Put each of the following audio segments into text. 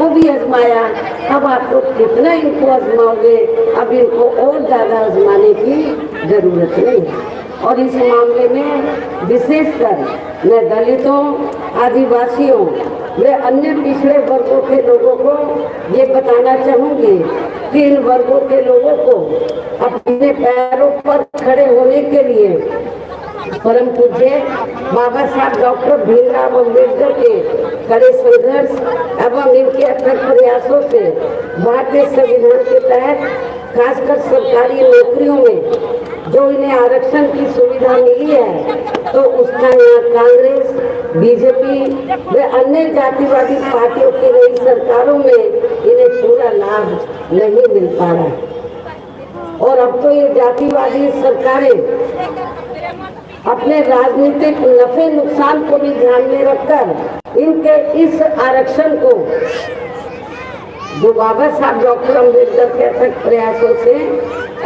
को भी आजमाया, अब आप लोग कितना इनको आजमाओगे, अब इनको और ज्यादा आजमाने की जरूरत नहीं है। और इस मामले में विशेषकर मैं दलितों, आदिवासियों व अन्य पिछड़े वर्गों के लोगों को ये बताना चाहूंगी कि इन वर्गों के लोगों को अपने पैरों पर खड़े होने के लिए परम पूज्य बाबा साहब डॉक्टर भीमराव अम्बेडकर के कड़े संघर्ष एवं इनके अथक प्रयासों से भारतीय संविधान के तहत खासकर सरकारी नौकरियों में जो इन्हें आरक्षण की सुविधा मिली है, तो उसका यहाँ कांग्रेस, बीजेपी व अन्य जातिवादी पार्टियों की नई सरकारों में इन्हें पूरा लाभ नहीं मिल पा रहा है। और अब तो ये जातिवादी सरकारें अपने राजनीतिक नफे नुकसान को भी ध्यान में रखकर इनके इस आरक्षण को जो बाबा साहब डॉक्टर अम्बेडकर के अथक प्रयासों से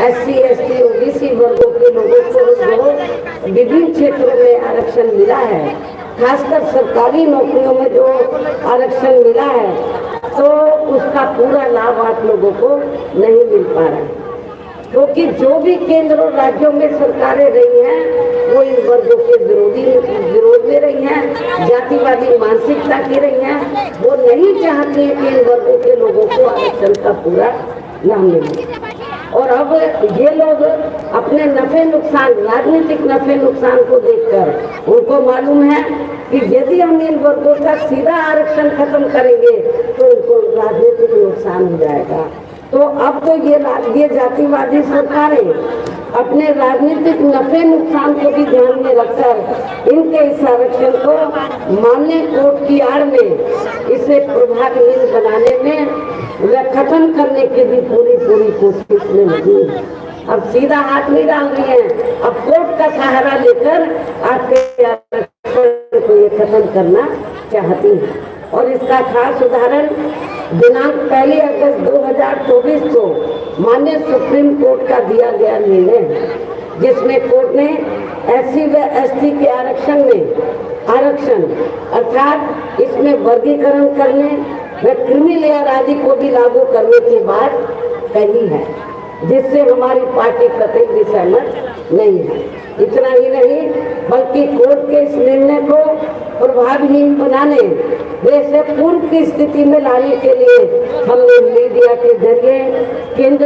SC, ST, OBC वर्गों के लोगों को जो विभिन्न क्षेत्रों में आरक्षण मिला है, खासकर सरकारी नौकरियों में जो आरक्षण मिला है, तो उसका पूरा लाभ आप लोगों को नहीं मिल पा रहा है। क्योंकि जो भी केंद्र और राज्यों में सरकारें रही हैं वो इन वर्गों के विरोध में रही हैं, जातिवादी मानसिकता की रही हैं। वो नहीं चाहती कि इन वर्गों के लोगों को आरक्षण का पूरा लाभ मिले। और अब ये लोग अपने नफे नुकसान, राजनीतिक नफे नुकसान को देखकर उनको मालूम है कि यदि हम इन वर्गों का सीधा आरक्षण खत्म करेंगे तो उनको राजनीतिक नुकसान हो जाएगा। तो अब तो ये जातिवादी सरकारें अपने राजनीतिक नफे नुकसान को भी ध्यान में रखकर इनके इस आरक्षण को मान्य कोर्ट की आड़ में इसे प्रभावहीन बनाने में व खत्म करने की भी पूरी कोशिश में लगी है। अब सीधा हाथ नहीं डाल रही है, अब कोर्ट का सहारा लेकर आपके आरक्षण को ये खत्म करना चाहती है। और इसका खास उदाहरण दिनांक 1 अगस्त 2024 को माननीय सुप्रीम कोर्ट का दिया गया निर्णय है, जिसमें कोर्ट ने SC व ST के आरक्षण अर्थात इसमें वर्गीकरण करने व क्रीमी लेयर आदि को भी लागू करने की बात कही है, जिससे हमारी पार्टी कतई भी सहमत नहीं है। इतना ही नहीं बल्कि कोर्ट के इस निर्णय को प्रभावहीन बनाने वैसे पूर्व की स्थिति में लाने के लिए हमने मीडिया के जरिए केंद्र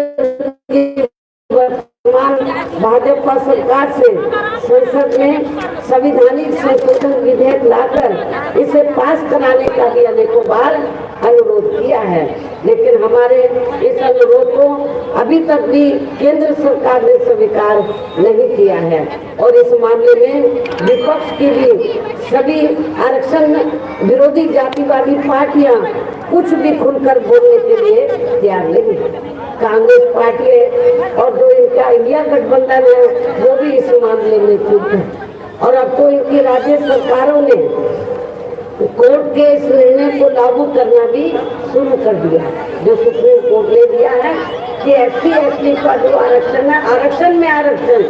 की वर्तमान भाजपा सरकार से संसद में संवैधानिक संशोधन विधेयक लाकर इसे पास कराने का भी अनेकों बार अनुरोध किया है, लेकिन हमारे इस अनुरोध को अभी तक भी केंद्र सरकार ने स्वीकार नहीं किया है। और इस मामले में विपक्ष की भी सभी आरक्षण विरोधी जातिवादी पार्टियां कुछ भी खुलकर बोलने के लिए तैयार नहीं है। कांग्रेस पार्टी है और जो इनका इंडिया गठबंधन है वो भी इस मामले में चुप है। और अब तो इनकी राज्य सरकारों ने कोर्ट के इस निर्णय को लागू करना भी शुरू कर दिया, जो सुप्रीम कोर्ट ने दिया है कि SC, ST का जो आरक्षण है, आरक्षण में आरक्षण,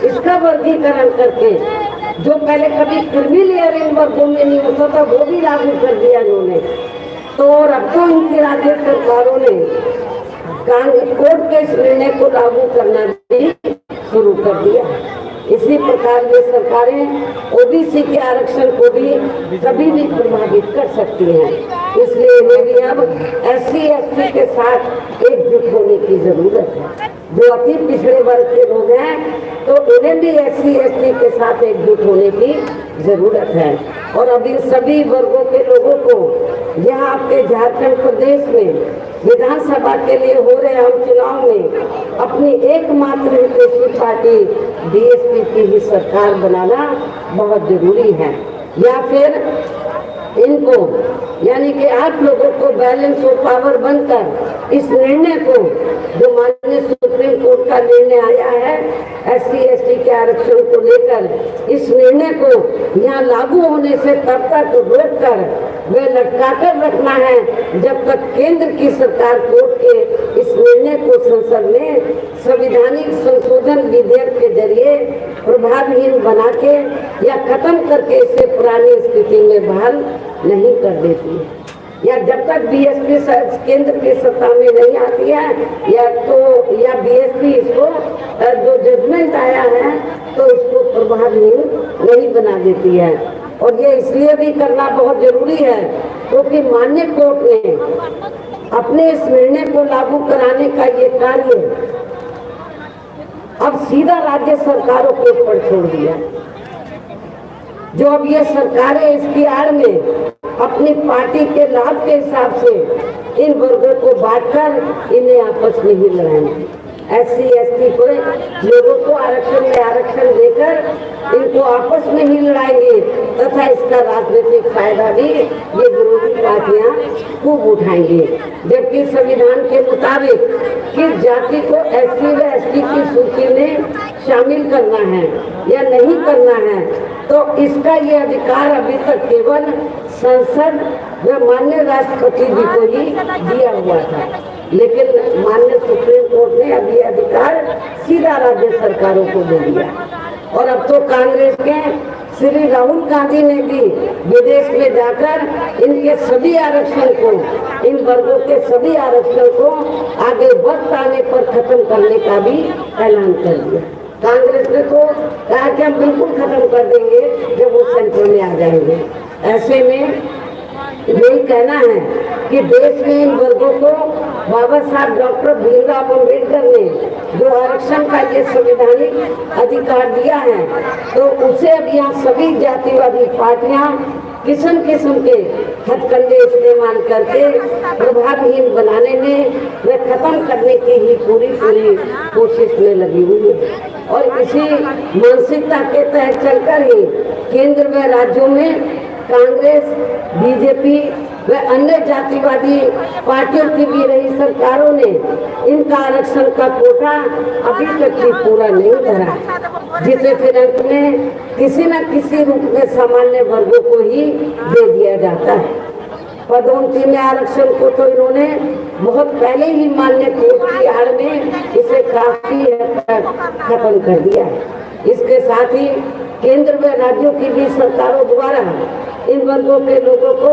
इसका वर्गीकरण करके जो पहले कभी क्रीमी लेयर इन वर्गों में नहीं होता था वो भी लागू कर दिया इन्होंने। तो और अब तो इनकी राज्य सरकारों ने कोर्ट के इस निर्णय को लागू करना भी शुरू कर दिया। इसी प्रकार ये सरकारें OBC के आरक्षण को भी कभी भी प्रभावित कर सकती हैं, इसलिए इन्हें भी अब SC, ST के साथ एकजुट होने की जरूरत है। जो अति पिछड़े वर्ग के लोग हैं तो उन्हें भी SC, ST के साथ एकजुट होने की जरूरत है। और अब इन सभी वर्गों के लोगों को यहाँ आपके झारखंड प्रदेश में विधानसभा के लिए हो रहे आम चुनाव में अपनी एकमात्र विपक्षी पार्टी BSP की ही सरकार बनाना बहुत जरूरी है, या फिर इनको यानी कि आप लोगों को बैलेंस ऑफ पावर बनकर इस निर्णय को जो माननीय सुप्रीम कोर्ट का निर्णय आया है SC, ST के आरक्षण को लेकर, इस निर्णय को यहाँ लागू होने से तब तक रोक कर वे लटका कर रखना है जब तक केंद्र की सरकार कोर्ट के इस निर्णय को संसद में संवैधानिक संशोधन विधेयक के जरिए प्रभावहीन बना के या खत्म करके इसे पुरानी स्थिति में बहाल नहीं कर देती है। या जब तक बीएसपी केंद्र की सत्ता में नहीं आती है या बीएसपी इसको जो जजमेंट आया है तो इसको प्रभावी नहीं बना देती है। और ये इसलिए भी करना बहुत जरूरी है क्योंकि माननीय कोर्ट ने अपने इस निर्णय को लागू कराने का ये कार्य अब सीधा राज्य सरकारों के ऊपर छोड़ दिया। जो अब ये सरकारें इसकी आड़ में अपनी पार्टी के लाभ के हिसाब से इन वर्गों को बांटकर इन्हें आपस में ही लड़ाएंगे। SC ST को लोगों को आरक्षण में आरक्षण देकर इनको आपस में ही लड़ाएंगे तथा इसका राजनीतिक फायदा भी ये विरोधी पार्टियां खूब उठाएंगे। जबकि संविधान के मुताबिक किस जाति को SC व ST की सूची में शामिल करना है या नहीं करना है तो इसका ये अधिकार अभी तक केवल संसद व माननीय राष्ट्रपति जी को ही दिया हुआ था, लेकिन माननीय सुप्रीम कोर्ट ने अब ये अधिकार सीधा राज्य सरकारों को दे दिया। और अब तो कांग्रेस के श्री राहुल गांधी ने भी विदेश में जाकर इनके सभी आरक्षण को, इन वर्गों के सभी आरक्षण को आगे वक्त आने पर खत्म करने का भी ऐलान कर दिया। कांग्रेस ने तो कहा कि हम बिल्कुल खत्म कर देंगे जब वो सेंटर में आ जाएंगे। ऐसे में यही कहना है कि देश में इन वर्गों को बाबा साहब डॉक्टर भीमराव अम्बेडकर ने जो आरक्षण का ये संवैधानिक अधिकार दिया है तो उसे अब यहाँ सभी जातिवादी पार्टियां किस्म किस्म के हथकंडे इस्तेमाल करके प्रभावहीन बनाने में व खत्म करने की ही पूरी कोशिश में लगी हुई है। और इसी मानसिकता के तहत चलकर ही केंद्र व राज्यों में कांग्रेस, बीजेपी व अन्य जातिवादी पार्टियों की भी रही सरकारों ने इनका आरक्षण का कोटा अभी तक भी पूरा नहीं भरा, जिसे फिर अंत में किसी न किसी रूप में सामान्य वर्गों को ही दे दिया जाता है। पदोन्नति में आरक्षण को तो इन्होंने बहुत पहले ही माननीय कोर्ट की आड़ में इसे काफी हद तक खत्म कर दिया है। इसके साथ ही केंद्र व राज्यों की भी सरकारों द्वारा इन वर्गों के लोगों को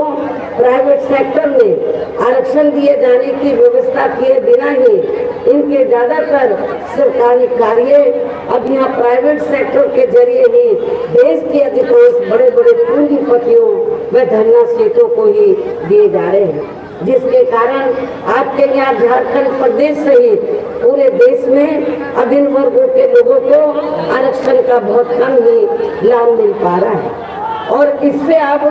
प्राइवेट सेक्टर में आरक्षण दिए जाने की व्यवस्था किए बिना ही इनके ज्यादातर सरकारी कार्य अब यहाँ प्राइवेट सेक्टर के जरिए ही देश के अधिकांश बड़े बड़े पूंजीपतियों व धनराशियों को ही दिए जा रहे हैं, जिसके कारण आपके यहाँ झारखंड प्रदेश सहित पूरे देश में अब इन वर्गों के लोगों को आरक्षण का बहुत कम ही लाभ मिल पा रहा है। और इससे अब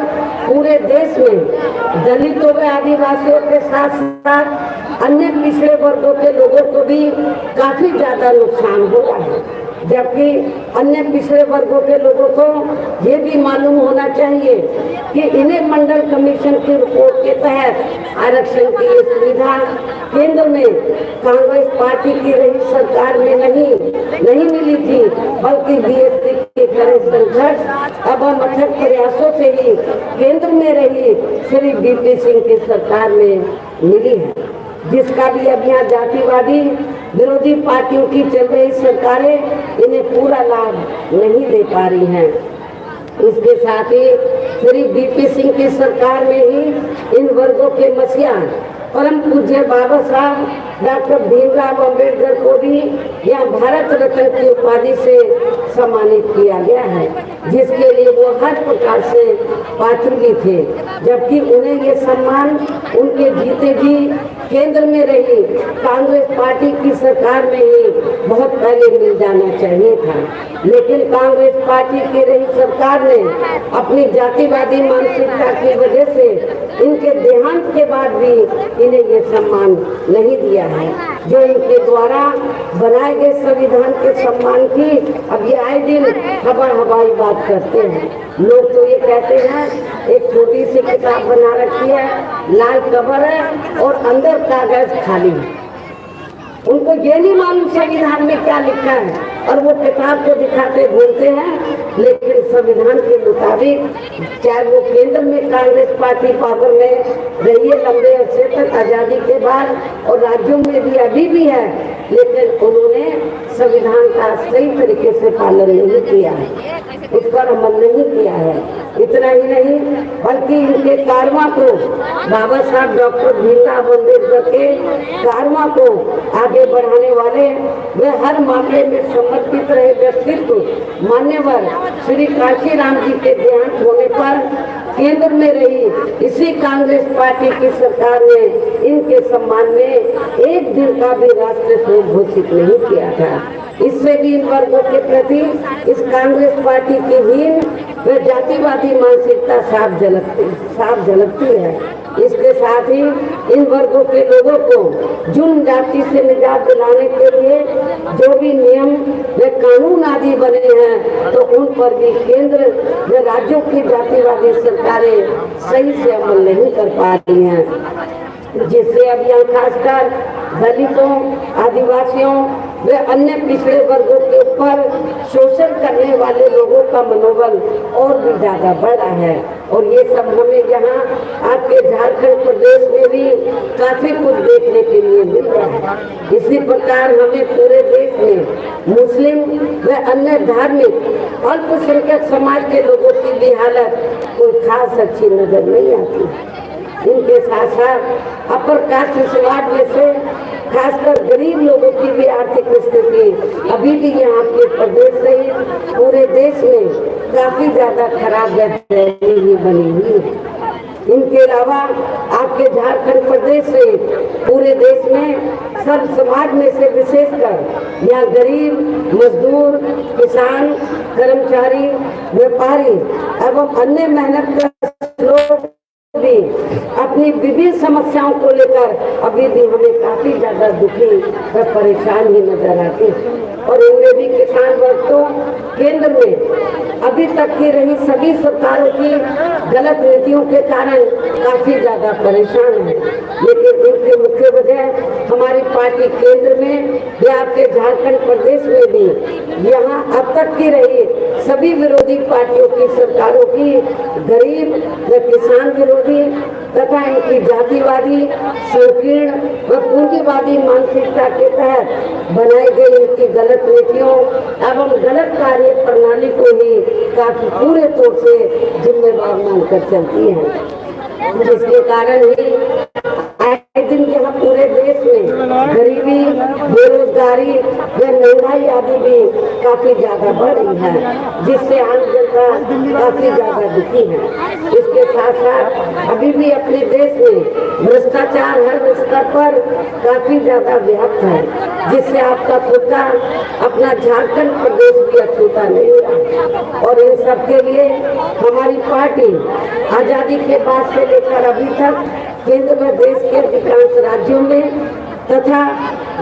पूरे देश में दलितों व आदिवासियों के साथ साथ अन्य पिछड़े वर्गों के लोगों को भी काफी ज्यादा नुकसान हो रहा है। जबकि अन्य पिछड़े वर्गों के लोगों को ये भी मालूम होना चाहिए कि इन्हें मंडल कमीशन की रिपोर्ट के तहत आरक्षण की ये सुविधा केंद्र में कांग्रेस पार्टी की रही सरकार में नहीं मिली थी, बल्कि बीएसपी के कड़े संघर्ष अब हम अथक प्रयासों से ही केंद्र में रही श्री बीपी सिंह की सरकार में मिली है, जिसका भी अब यहाँ जातिवादी विरोधी पार्टियों की चल रही सरकारें इन्हें पूरा लाभ नहीं दे पा रही हैं। इसके साथ ही श्री बीपी सिंह की सरकार में ही इन वर्गों के मसीहा परम पूज्य बाबा साहब डॉक्टर भीमराव अम्बेडकर को भी यहाँ भारत रत्न की उपाधि से सम्मानित किया गया है, जिसके लिए वो हर प्रकार से पात्र भी थे। जबकि उन्हें ये सम्मान उनके जीते जी केंद्र में रही कांग्रेस पार्टी की सरकार में ही बहुत पहले मिल जाना चाहिए था, लेकिन कांग्रेस पार्टी की रही सरकार ने अपनी जातिवादी मानसिकता की वजह से इनके देहांत के बाद भी इन्हें ये सम्मान नहीं दिया है, जो इनके द्वारा बनाए गए संविधान के सम्मान की अब ये आए दिन हवाई बात करते हैं। लोग तो ये कहते हैं एक छोटी सी किताब बना रखी है, लाल कवर है और अंदर कागज खाली है। उनको ये नहीं मालूम संविधान में क्या लिखा है और वो किताब को दिखाते बोलते हैं लेकिन संविधान के मुताबिक चाहे वो केंद्र में कांग्रेस पार्टी पावर में रही है लंबे अरसे तक आजादी के बाद, और राज्यों में भी अभी भी है, लेकिन उन्होंने संविधान का सही तरीके से पालन नहीं किया है, उस पर अमल नहीं किया है। इतना ही नहीं बल्कि इनके कारवां को, बाबा साहब डॉक्टर भीमराव अम्बेडकर के कारवां को आगे बढ़ाने वाले, वे हर मामले में समर्पित रहे व्यक्तित्व मान्यवर श्री काशीराम जी के देहांत होने पर केंद्र में रही इसी कांग्रेस पार्टी की सरकार ने इनके सम्मान में एक दिन का भी राष्ट्रीय शोक घोषित नहीं किया था। इससे भी इन वर्गों के प्रति इस कांग्रेस पार्टी की हीन व जातिवादी मानसिकता साफ झलकती है। इसके साथ ही इन वर्गों के लोगों को जुर्म जाति से निजात दिलाने के लिए जो भी नियम व कानून आदि बने हैं, तो उन पर भी केंद्र व राज्यों की जातिवादी सरकारें सही से अमल नहीं कर पा रही हैं, जिससे अब यहाँ खासकर दलितों, आदिवासियों वे अन्य पिछड़े वर्गों के ऊपर शोषण करने वाले लोगों का मनोबल और भी ज्यादा बढ़ा है। और ये सब हमें यहाँ आपके झारखंड प्रदेश में भी काफी कुछ देखने के लिए मिल रहा है। इसी प्रकार हमें पूरे देश में मुस्लिम व अन्य धार्मिक अल्पसंख्यक समाज के लोगों की भी हालत कोई खास अच्छी नजर नहीं आती। इनके साथ साथ अपर कास्ट समाज में से खासकर गरीब लोगों की भी आर्थिक स्थिति अभी भी यहाँ के प्रदेश सहित पूरे देश में काफी ज्यादा खराब ही बनी हुई है। इनके अलावा आपके झारखंड प्रदेश से पूरे देश में सर्व समाज में से विशेषकर यहाँ गरीब, मजदूर, किसान, कर्मचारी, व्यापारी एवं अन्य मेहनत कर लोग भी अपनी विभिन्न समस्याओं को लेकर अभी भी हमें काफी ज्यादा दुखी व परेशान ही नजर आते हैं। और इनमें भी किसान वर्ग तो केंद्र में अभी तक की रही सभी सरकारों की गलत नीतियों के कारण काफी ज्यादा परेशान है। लेकिन इनकी मुख्य वजह हमारी पार्टी केंद्र में या आपके झारखंड प्रदेश में भी यहाँ अब तक की रही सभी विरोधी पार्टियों की सरकारों की गरीब व किसान विरोधी तथा इनकी जातिवादी, संकीर्ण व पूंजीवादी मानसिकता के तहत बनाई गई इनकी गलत नीतियों एवं गलत कार्य प्रणाली को ही काफी पूरे तौर से जिम्मेदार मानकर चलती है, जिसके कारण ही आए दिन यहाँ पूरे देश में गरीबी, बेरोजगारी व महंगाई आदि भी काफी ज्यादा बढ़ रही है, जिससे आम जनता काफी ज्यादा दुखी है। इसके साथ साथ अभी भी अपने देश में भ्रष्टाचार हर स्तर पर काफी ज्यादा व्याप्त है, जिससे आपका खुद का अपना झारखंड प्रदेश भी अछूता नहीं रहा। और इन सब के लिए हमारी पार्टी आजादी के बाद से लेकर अभी तक केंद्र व देश के अधिकांश राज्यों में तथा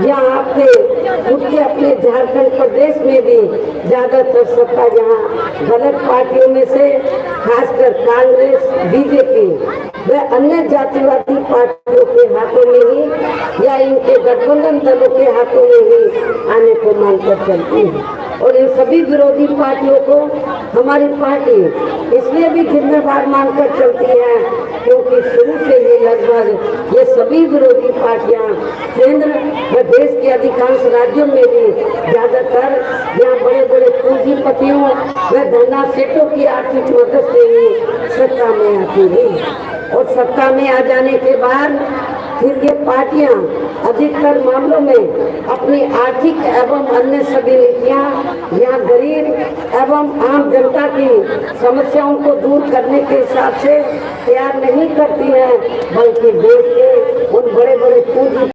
यहाँ आपके खुद के अपने झारखंड प्रदेश में भी ज्यादातर सत्ता यहाँ गलत पार्टियों में से खासकर कांग्रेस, बीजेपी व अन्य जातिवादी पार्टियों के हाथों में ही या इनके गठबंधन दलों के हाथों में ही आने को मानकर चलती है। और इन सभी विरोधी पार्टियों को हमारी पार्टी इसलिए भी जिम्मेदार मानकर चलती है क्योंकि शुरू से ही लगभग ये सभी विरोधी पार्टियां केंद्र व देश के अधिकांश राज्यों में भी ज्यादातर यहाँ बड़े बड़े पूंजीपतियों व धन्ना सेठों की आर्थिक मदद से ही सत्ता में आती है। और सत्ता में आ जाने के बाद फिर ये पार्टियां अधिकतर मामलों में अपनी आर्थिक एवं अन्य सभी नीतियां यहाँ गरीब एवं आम जनता की समस्याओं को दूर करने के हिसाब से तैयार नहीं करती है, बल्कि देश के उन बड़े बड़े पूंजी